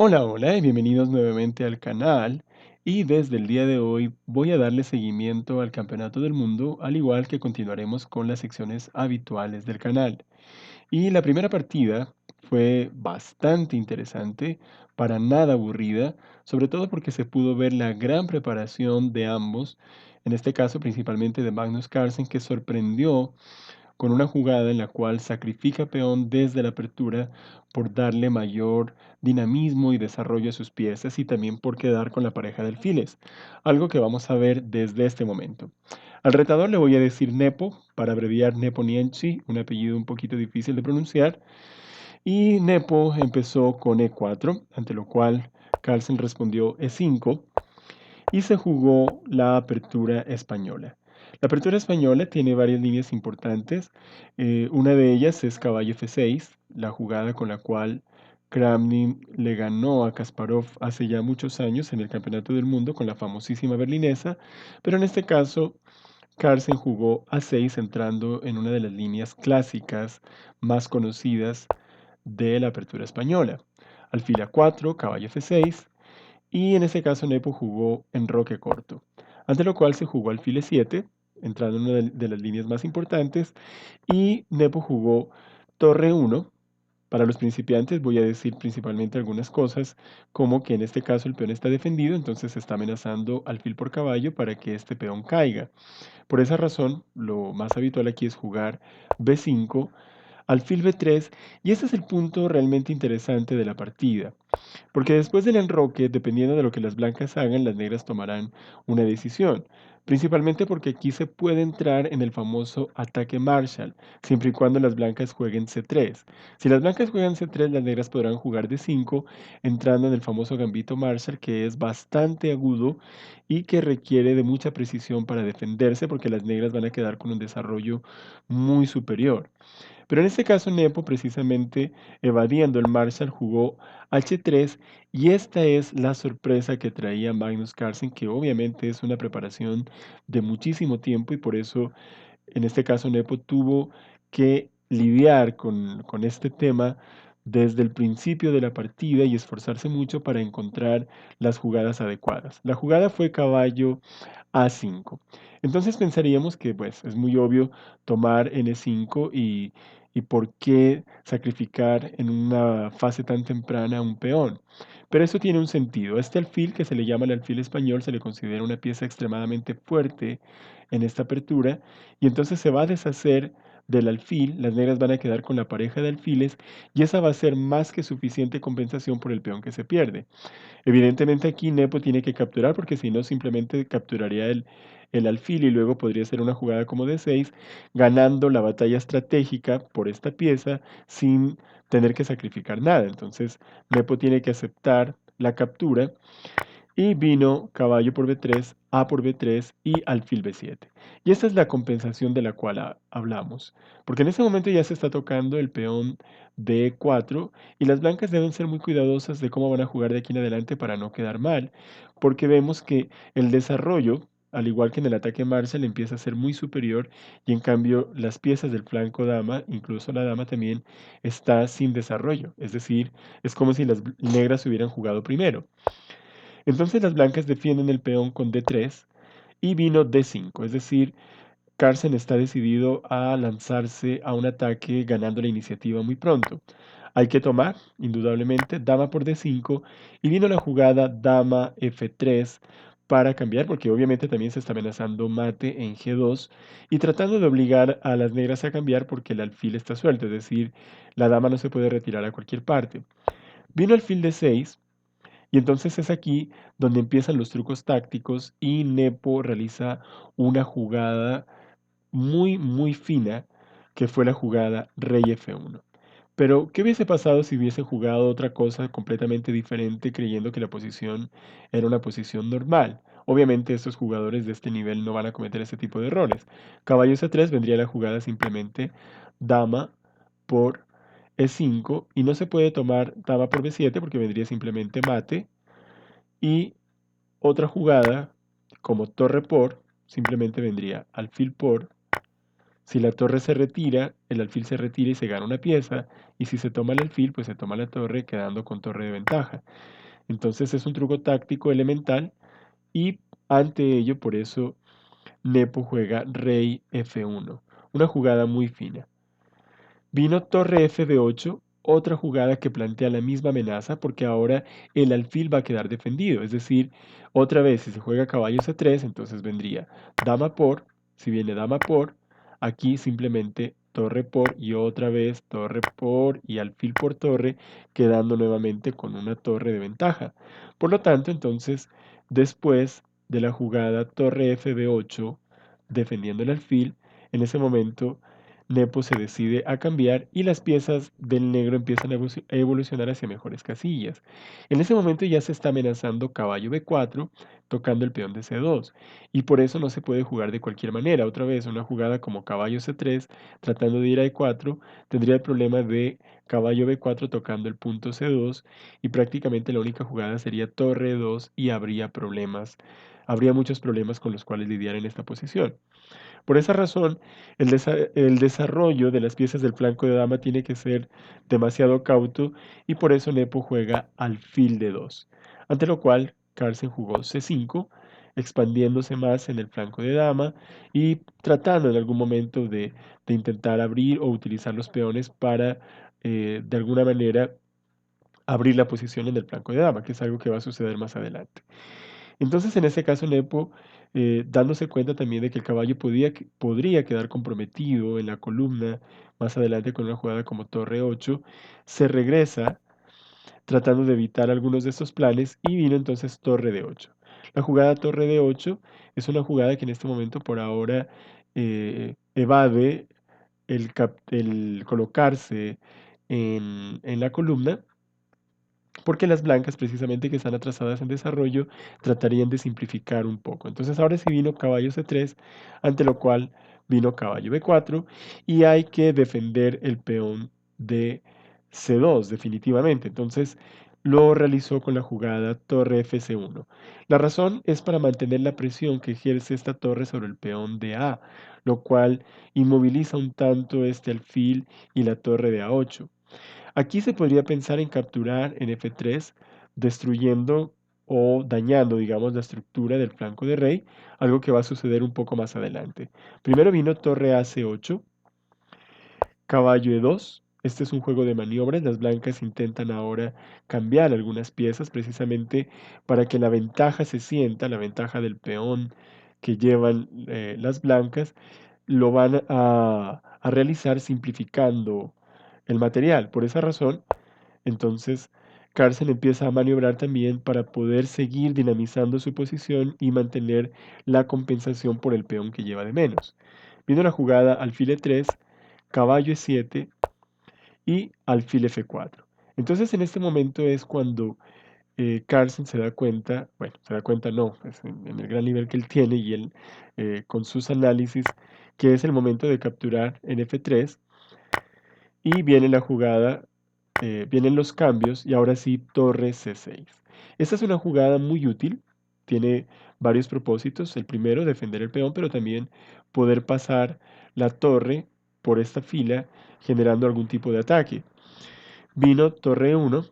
Hola, hola y bienvenidos nuevamente al canal. Y desde el día de hoy voy a darle seguimiento al Campeonato del Mundo, al igual que continuaremos con las secciones habituales del canal. Y la primera partida fue bastante interesante, para nada aburrida, sobre todo porque se pudo ver la gran preparación de ambos, en este caso principalmente de Magnus Carlsen, que sorprendió con una jugada en la cual sacrifica peón desde la apertura por darle mayor dinamismo y desarrollo a sus piezas y también por quedar con la pareja de alfiles, algo que vamos a ver desde este momento. Al retador le voy a decir Nepo, para abreviar Neponienchi, un apellido un poquito difícil de pronunciar, y Nepo empezó con E4, ante lo cual Carlsen respondió E5, y se jugó la apertura española. La apertura española tiene varias líneas importantes. Una de ellas es caballo F6, la jugada con la cual Kramnik le ganó a Kasparov hace ya muchos años en el Campeonato del Mundo con la famosísima berlinesa, pero en este caso Carlsen jugó A6 entrando en una de las líneas clásicas más conocidas de la apertura española. Alfil A4, caballo F6, y en este caso Nepo jugó en roque corto, ante lo cual se jugó alfil e7, entrando en una de las líneas más importantes, y Nepo jugó torre 1. Para los principiantes voy a decir principalmente algunas cosas, como que en este caso el peón está defendido, entonces se está amenazando alfil por caballo para que este peón caiga. Por esa razón, lo más habitual aquí es jugar b5, alfil b3, y este es el punto realmente interesante de la partida. Porque después del enroque, dependiendo de lo que las blancas hagan, las negras tomarán una decisión. Principalmente porque aquí se puede entrar en el famoso ataque Marshall, siempre y cuando las blancas jueguen C3. Si las blancas juegan C3, las negras podrán jugar D5, entrando en el famoso gambito Marshall, que es bastante agudo y que requiere de mucha precisión para defenderse, porque las negras van a quedar con un desarrollo muy superior. Pero en este caso Nepo, precisamente evadiendo el Marshall, jugó H3, y esta es la sorpresa que traía Magnus Carlsen, que obviamente es una preparación de muchísimo tiempo y por eso en este caso Nepo tuvo que lidiar con este tema desde el principio de la partida y esforzarse mucho para encontrar las jugadas adecuadas. La jugada fue caballo A5. Entonces pensaríamos que pues es muy obvio tomar N5 y por qué sacrificar en una fase tan temprana un peón. Pero eso tiene un sentido. Este alfil, que se le llama el alfil español, se le considera una pieza extremadamente fuerte en esta apertura y entonces se va a deshacer del alfil, las negras van a quedar con la pareja de alfiles y esa va a ser más que suficiente compensación por el peón que se pierde. Evidentemente aquí Nepo tiene que capturar porque si no simplemente capturaría el alfil y luego podría ser una jugada como de 6, ganando la batalla estratégica por esta pieza sin tener que sacrificar nada. Entonces Nepo tiene que aceptar la captura y vino caballo por b3, a por b3 y alfil b7. Y esta es la compensación de la cual hablamos, porque en ese momento ya se está tocando el peón d4 y las blancas deben ser muy cuidadosas de cómo van a jugar de aquí en adelante para no quedar mal, porque vemos que el desarrollo, al igual que en el ataque Marshall, empieza a ser muy superior y en cambio las piezas del flanco dama, incluso la dama también, está sin desarrollo, es decir, es como si las negras hubieran jugado primero. Entonces las blancas defienden el peón con D3 y vino D5, es decir, Carlsen está decidido a lanzarse a un ataque ganando la iniciativa muy pronto. Hay que tomar, indudablemente, dama por D5 y vino la jugada dama F3 para cambiar, porque obviamente también se está amenazando mate en G2 y tratando de obligar a las negras a cambiar porque el alfil está suelto, es decir, la dama no se puede retirar a cualquier parte. Vino alfil D6 y entonces es aquí donde empiezan los trucos tácticos y Nepo realiza una jugada muy, muy fina, que fue la jugada rey F1. Pero, ¿qué hubiese pasado si hubiese jugado otra cosa completamente diferente creyendo que la posición era una posición normal? Obviamente estos jugadores de este nivel no van a cometer ese tipo de errores. Caballo C3 vendría la jugada simplemente dama por E5 y no se puede tomar dama por B7 porque vendría simplemente mate y otra jugada como torre por simplemente vendría alfil por Si la torre se retira, el alfil se retira y se gana una pieza, y si se toma el alfil, pues se toma la torre, quedando con torre de ventaja. Entonces es un truco táctico elemental y ante ello, por eso, Nepo juega rey F1, una jugada muy fina. Vino torre F8, otra jugada que plantea la misma amenaza porque ahora el alfil va a quedar defendido. Es decir, otra vez, si se juega caballo C3, entonces vendría dama por, si viene dama por, aquí simplemente torre por y otra vez torre por y alfil por torre, quedando nuevamente con una torre de ventaja. Por lo tanto, entonces, después de la jugada torre FB8, defendiendo el alfil, en ese momento Nepo se decide a cambiar y las piezas del negro empiezan a evolucionar hacia mejores casillas. En ese momento ya se está amenazando caballo B4, tocando el peón de C2, y por eso no se puede jugar de cualquier manera. Otra vez, una jugada como caballo C3, tratando de ir a E4, tendría el problema de caballo B4 tocando el punto C2, y prácticamente la única jugada sería torre E2 y habría problemas. Habría muchos problemas con los cuales lidiar en esta posición. Por esa razón, el desarrollo de las piezas del flanco de dama tiene que ser demasiado cauto y por eso Nepo juega alfil de 2, ante lo cual Carlsen jugó C5, expandiéndose más en el flanco de dama y tratando en algún momento de intentar abrir o utilizar los peones para de alguna manera abrir la posición en el flanco de dama, que es algo que va a suceder más adelante. Entonces, en ese caso, Nepo, dándose cuenta también de que el caballo podría quedar comprometido en la columna más adelante con una jugada como torre 8, se regresa tratando de evitar algunos de estos planes y vino entonces torre de 8. La jugada torre de 8 es una jugada que en este momento por ahora evade el colocarse en la columna porque las blancas, precisamente que están atrasadas en desarrollo, tratarían de simplificar un poco. Entonces ahora sí vino caballo C3, ante lo cual vino caballo B4 y hay que defender el peón de C2 definitivamente. Entonces lo realizó con la jugada torre FC1. La razón es para mantener la presión que ejerce esta torre sobre el peón de A, lo cual inmoviliza un tanto este alfil y la torre de A8. Aquí se podría pensar en capturar en F3, destruyendo o dañando, digamos, la estructura del flanco de rey, algo que va a suceder un poco más adelante. Primero vino torre a C8, caballo E2. Este es un juego de maniobras. Las blancas intentan ahora cambiar algunas piezas precisamente para que la ventaja se sienta, la ventaja del peón que llevan las blancas, lo van a realizar simplificando el material. Por esa razón, entonces, Carlsen empieza a maniobrar también para poder seguir dinamizando su posición y mantener la compensación por el peón que lleva de menos. Viene la jugada alfil E3, caballo E7 y alfil F4. Entonces, en este momento es cuando Carlsen se da cuenta, bueno, se da cuenta no, pues en el gran nivel que él tiene y él con sus análisis, que es el momento de capturar en F3 y viene la jugada, vienen los cambios y ahora sí torre C6. Esta es una jugada muy útil, tiene varios propósitos. El primero, defender el peón, pero también poder pasar la torre por esta fila generando algún tipo de ataque. Vino torre 1,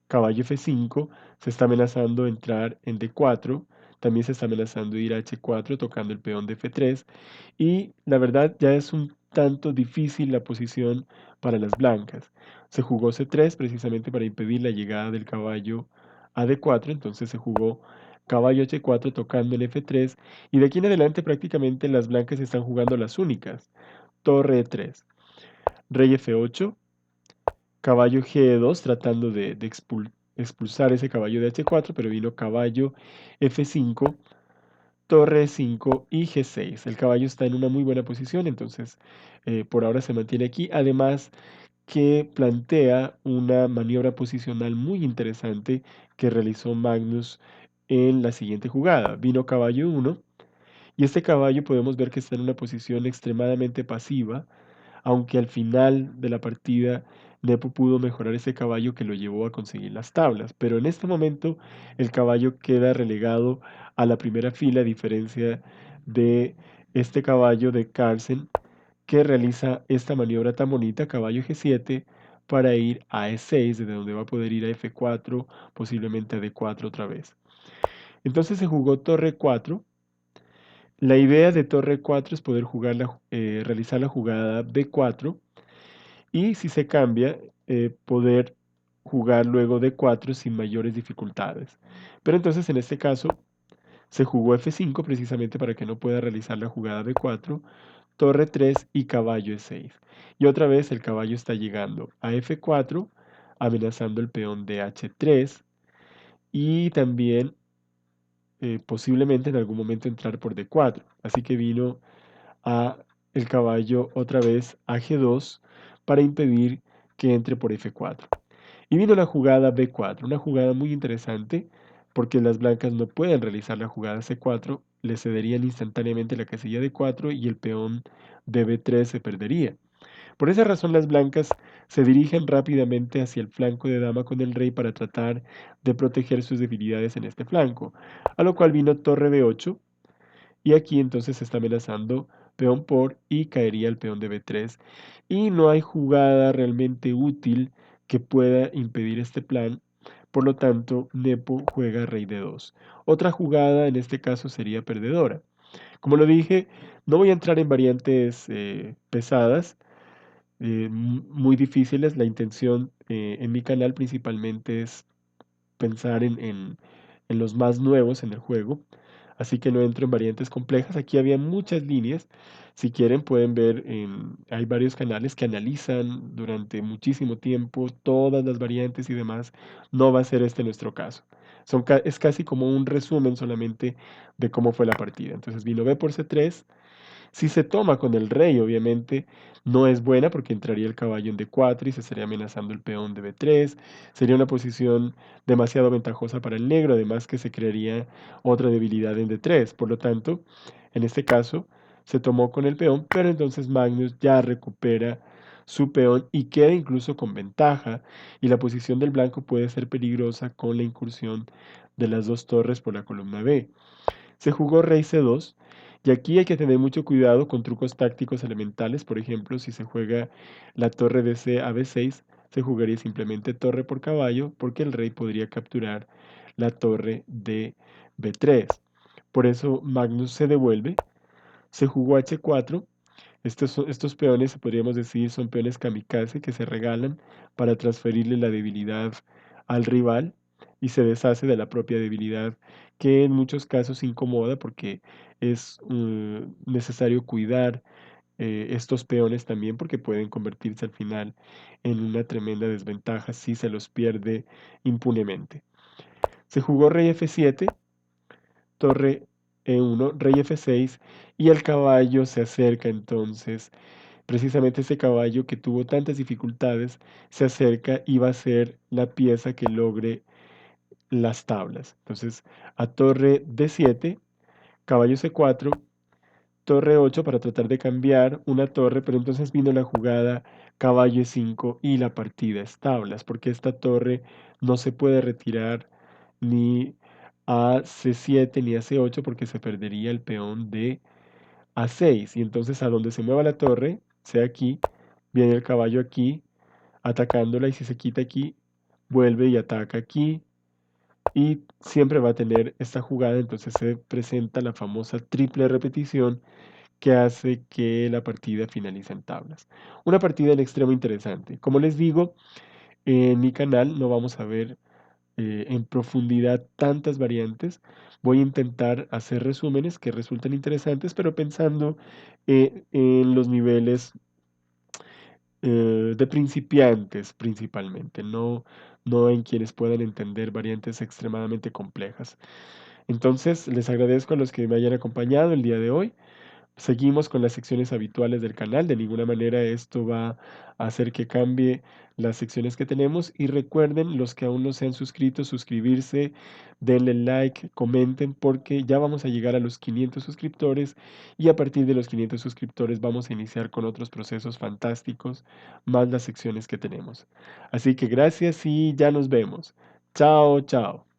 caballo F5, se está amenazando entrar en D4, también se está amenazando ir a H4 tocando el peón de F3 y la verdad ya es un tanto difícil la posición para las blancas. Se jugó C3 precisamente para impedir la llegada del caballo a D4, entonces se jugó caballo H4 tocando en F3 y de aquí en adelante prácticamente las blancas están jugando las únicas. Torre E3, rey F8, caballo G2 tratando de expulsar ese caballo de H4, pero vino caballo F5, torre E5 y G6. El caballo está en una muy buena posición, entonces por ahora se mantiene aquí. Además que plantea una maniobra posicional muy interesante que realizó Magnus en la siguiente jugada. Vino caballo 1 y este caballo podemos ver que está en una posición extremadamente pasiva, aunque al final de la partida Nepo pudo mejorar ese caballo que lo llevó a conseguir las tablas, pero en este momento el caballo queda relegado a la primera fila a diferencia de este caballo de Carlsen que realiza esta maniobra tan bonita, caballo G7, para ir a E6, desde donde va a poder ir a F4, posiblemente a D4 otra vez. Entonces se jugó torre 4. La idea de torre 4 es poder realizar la jugada B4 y si se cambia, poder jugar luego D4 sin mayores dificultades. Pero entonces en este caso se jugó F5 precisamente para que no pueda realizar la jugada B4, torre 3 y caballo E6. Y otra vez el caballo está llegando a F4, amenazando el peón de H3 y también posiblemente en algún momento entrar por D4. Así que vino a el caballo otra vez a G2 para impedir que entre por F4. Y vino la jugada B4, una jugada muy interesante porque las blancas no pueden realizar la jugada C4, le cederían instantáneamente la casilla D4 y el peón de B3 se perdería. Por esa razón las blancas se dirigen rápidamente hacia el flanco de dama con el rey para tratar de proteger sus debilidades en este flanco, a lo cual vino torre B8 y aquí entonces se está amenazando peón por y caería el peón de B3 y no hay jugada realmente útil que pueda impedir este plan. Por lo tanto, Nepo juega rey D2. Otra jugada en este caso sería perdedora. Como lo dije, no voy a entrar en variantes pesadas, muy difíciles. La intención en mi canal principalmente es pensar en los más nuevos en el juego, así que no entro en variantes complejas. Aquí había muchas líneas. Si quieren pueden ver, hay varios canales que analizan durante muchísimo tiempo todas las variantes y demás. No va a ser este nuestro caso. Es casi como un resumen solamente de cómo fue la partida. Entonces vino B por C3. Si se toma con el rey, obviamente no es buena porque entraría el caballo en D4 y se estaría amenazando el peón de B3. Sería una posición demasiado ventajosa para el negro, además que se crearía otra debilidad en D3. Por lo tanto, en este caso se tomó con el peón, pero entonces Magnus ya recupera su peón y queda incluso con ventaja y la posición del blanco puede ser peligrosa con la incursión de las dos torres por la columna B. Se jugó rey C2 y aquí hay que tener mucho cuidado con trucos tácticos elementales. Por ejemplo, si se juega la torre de C a B6, se jugaría simplemente torre por caballo porque el rey podría capturar la torre de B3. Por eso Magnus se devuelve, se jugó H4. Estos peones, podríamos decir, son peones kamikaze que se regalan para transferirle la debilidad al rival y se deshace de la propia debilidad que en muchos casos incomoda porque es necesario cuidar estos peones también porque pueden convertirse al final en una tremenda desventaja si se los pierde impunemente. Se jugó rey F7, torre E1, rey F6 y el caballo se acerca entonces. Precisamente ese caballo que tuvo tantas dificultades se acerca y va a ser la pieza que logre las tablas. Entonces, a torre D7, caballo C4, torre 8 para tratar de cambiar una torre, pero entonces vino la jugada caballo E5 y la partida es tablas, porque esta torre no se puede retirar ni a C7 ni a C8 porque se perdería el peón de A6. Y entonces a donde se mueva la torre, sea aquí, viene el caballo aquí, atacándola y si se quita aquí, vuelve y ataca aquí. Y siempre va a tener esta jugada, entonces se presenta la famosa triple repetición que hace que la partida finalice en tablas. Una partida en extremo interesante. Como les digo, en mi canal no vamos a ver en profundidad tantas variantes. Voy a intentar hacer resúmenes que resulten interesantes, pero pensando en los niveles de principiantes principalmente, no en quienes puedan entender variantes extremadamente complejas. Entonces, les agradezco a los que me hayan acompañado el día de hoy. Seguimos con las secciones habituales del canal. De ninguna manera esto va a hacer que cambie las secciones que tenemos. Y recuerden, los que aún no se han suscrito, suscribirse, denle like, comenten, porque ya vamos a llegar a los 500 suscriptores. Y a partir de los 500 suscriptores vamos a iniciar con otros procesos fantásticos, más las secciones que tenemos. Así que gracias y ya nos vemos. Chao, chao.